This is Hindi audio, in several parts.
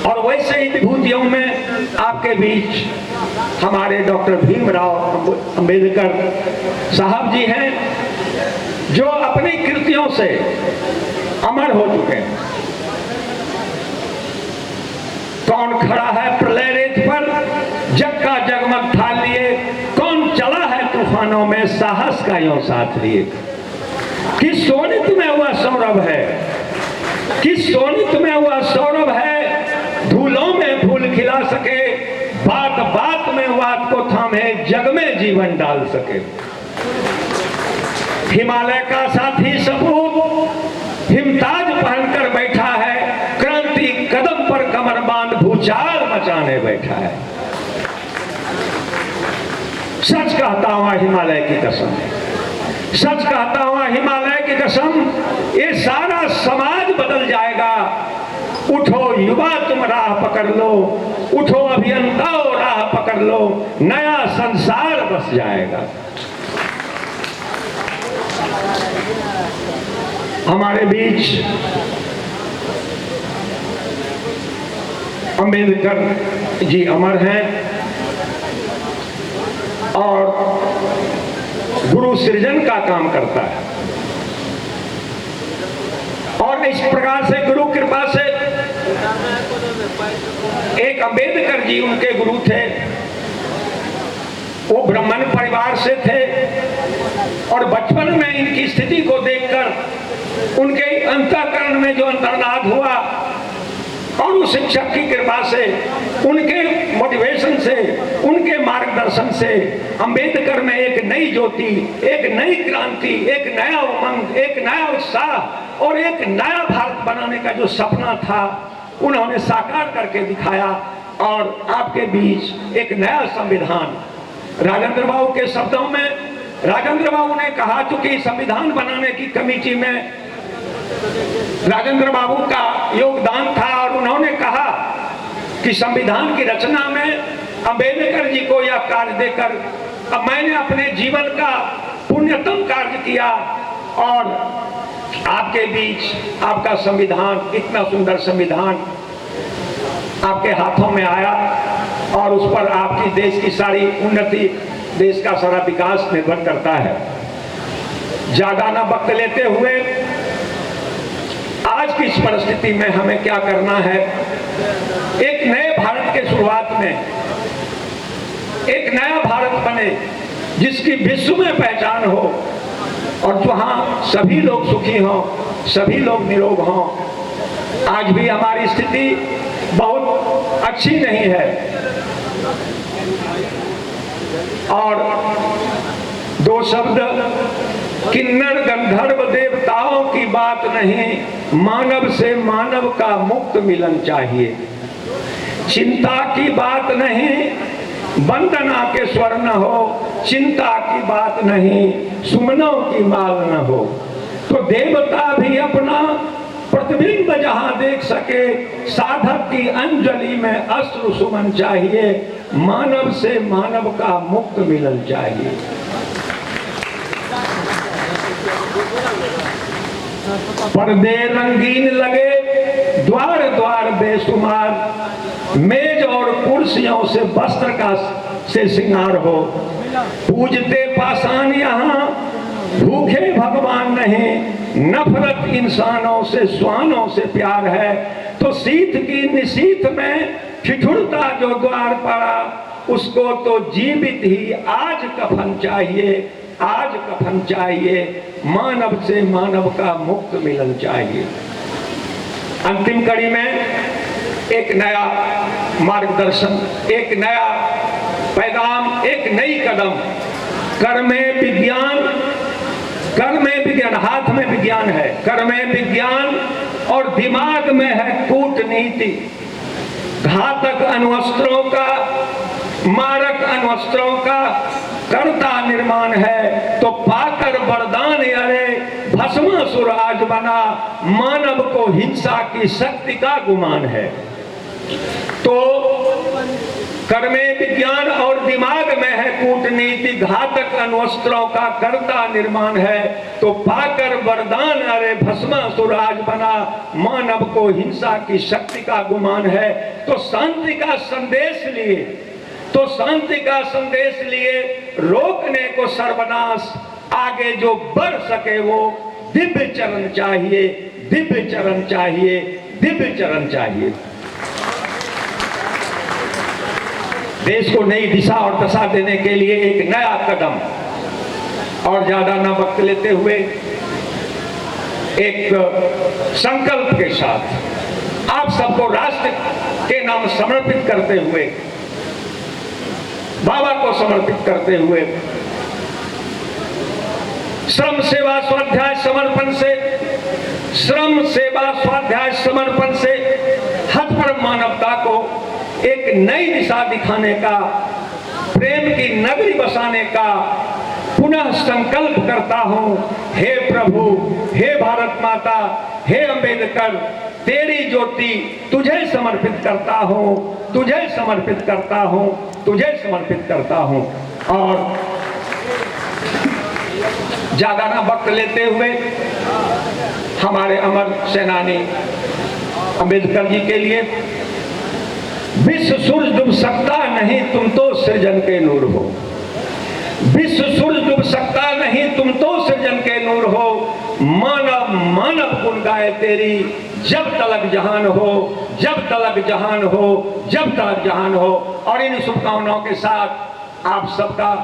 और वैसे ही विभूतियों में आपके बीच हमारे डॉक्टर भीमराव अंबेडकर साहब जी हैं, जो अपनी कृतियों से अमर हो चुके हैं। कौन खड़ा है प्रलय रेत पर, जग का जगमग थाल लिए, कौन चला है तूफानों में साहस का यों साथ लिए। किस सोनित में हुआ सौरभ है, किस सोनित में हुआ सौरभ है, धूलों में फूल खिला सके, बात बात में बात को थामे, जग में जीवन डाल सके। हिमालय का साथी सपूत हिमताज पहनकर बैठा है, क्रांति कदम पर कमर बांध भूचाल मचाने बैठा है। सच कहता हूं हिमालय की कसम, सच कहता हूं हिमालय की कसम, ये सारा समाज बदल जाएगा। उठो युवा तुम राह पकड़ लो, उठो अभियंताओं राह पकड़ लो, नया संसार बस जाएगा। हमारे बीच अंबेडकर जी अमर हैं और गुरु सृजन का काम करता है। और इस प्रकार से गुरु कृपा से एक अंबेडकर जी उनके गुरु थे, वो ब्राह्मण परिवार से थे और बचपन में इनकी स्थिति को देखकर उनके अंतःकरण में जो अंतर्नाद हुआ और उस शिक्षक की कृपा से, उनके मोटिवेशन से, उनके मार्गदर्शन से अंबेडकर में एक नई ज्योति, एक नई क्रांति, एक नया उमंग, एक नया उत्साह और एक नया भारत बनाने का जो सपना था उन्होंने साकार करके दिखाया। और आपके बीच एक नया संविधान, राजेंद्र बाबू के शब्दों में राजेंद्र बाबू ने कहा, चूंकि संविधान बनाने की कमेटी में राजेंद्र बाबू का योगदान था और उन्होंने कहा कि संविधान की रचना में अंबेडकर जी को यह कार्य देकर अब मैंने अपने जीवन का पुण्यतम कार्य किया। और आपके बीच आपका संविधान, इतना सुंदर संविधान आपके हाथों में आया और उस पर आपकी देश की सारी उन्नति, देश का सारा विकास निर्भर करता है। ज्यादा ना वक्त लेते हुए आज की इस परिस्थिति में हमें क्या करना है, एक नए भारत के शुरुआत में एक नया भारत बने जिसकी विश्व में पहचान हो और जहां सभी लोग सुखी हों, सभी लोग निरोग हों। आज भी हमारी स्थिति बहुत अच्छी नहीं है और दो शब्द, किन्नर गंधर्व देवताओं की बात नहीं, मानव से मानव का मुक्त मिलन चाहिए। चिंता की बात नहीं, वंदना के स्वर न हो, चिंता की बात नहीं, सुमनों की माल न हो। तो देवता भी अपना प्रतिबिंब जहां देख सके, साधक की अंजलि में अश्रु सुमन चाहिए। मानव से मानव का मुक्त मिलन चाहिए। पर्दे रंगीन लगे, द्वार द्वार बेशुमार, मेज और कुर्सियों से वस्त्र का से श्रृंगार हो। पूजते पाषाण यहाँ, भूखे भगवान नहीं, नफरत इंसानों से श्वानों से प्यार है। तो शीत की निशीत में ठिठुरता जो द्वार पड़ा, उसको तो जीवित ही आज कफन चाहिए, आज कफन चाहिए। मानव से मानव का मुक्त मिलन चाहिए। अंतिम कड़ी में एक नया मार्गदर्शन, एक नया पैगाम, एक नई कदम। कर में विज्ञान, कर में विज्ञान, हाथ में विज्ञान है, कर में विज्ञान और दिमाग में है कूटनीति। घातक अण्वस्त्रों का, मारक अण्वस्त्रों का कर्ता निर्माण है। तो पाकर वरदान अरे भस्मासुर आज बना, मानव को हिंसा की शक्ति का गुमान है। तो कर्मे विज्ञान और दिमाग में है कूटनीति, घातक अण्वस्त्रों का करता निर्माण है। तो पाकर वरदान अरे भस्मासुर आज बना, मानव को हिंसा की शक्ति का गुमान है। तो शांति का संदेश लिए, तो शांति का संदेश लिए रोकने को सर्वनाश, आगे जो बढ़ सके वो दिव्य चरण चाहिए, दिव्य चरण चाहिए, दिव्य चरण चाहिए। देश को नई दिशा और दशा देने के लिए एक नया कदम, और ज्यादा न वक्त लेते हुए एक संकल्प के साथ आप सबको राष्ट्र के नाम समर्पित करते हुए, बाबा को समर्पित करते हुए, श्रम सेवा स्वाध्याय समर्पण से, श्रम सेवा स्वाध्याय समर्पण से हतपर मानवता को एक नई दिशा दिखाने का, प्रेम की नगरी बसाने का पुनः संकल्प करता हूं। हे प्रभु, हे भारत माता, हे अंबेडकर, तेरी ज्योति तुझे समर्पित करता हूं, तुझे समर्पित करता हूं, तुझे समर्पित करता हूं। और ज्यादा ना वक्त लेते हुए हमारे अमर सेनानी अंबेडकर जी के लिए, विश्व सूरज डूब सकता नहीं, तुम तो सृजन के नूर हो। विश्व सूरज डूब सकता नहीं, तुम तो सृजन के नूर हो। मानव मानव गुण गाए तेरी, जब तलक जहान हो, जब तलक जहान हो, जब तलक जहान हो। और इन शुभकामनाओं के साथ आप सबका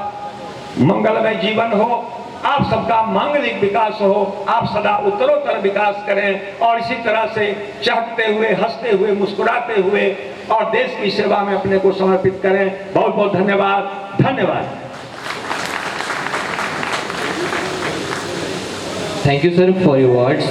मंगलमय जीवन हो, आप सबका मांगलिक विकास हो, आप सदा उत्तरोत्तर विकास करें और इसी तरह से चहकते हुए, हंसते हुए, मुस्कुराते हुए और देश की सेवा में अपने को समर्पित करें। बहुत बहुत धन्यवाद, धन्यवाद। Thank you, sir, for your words.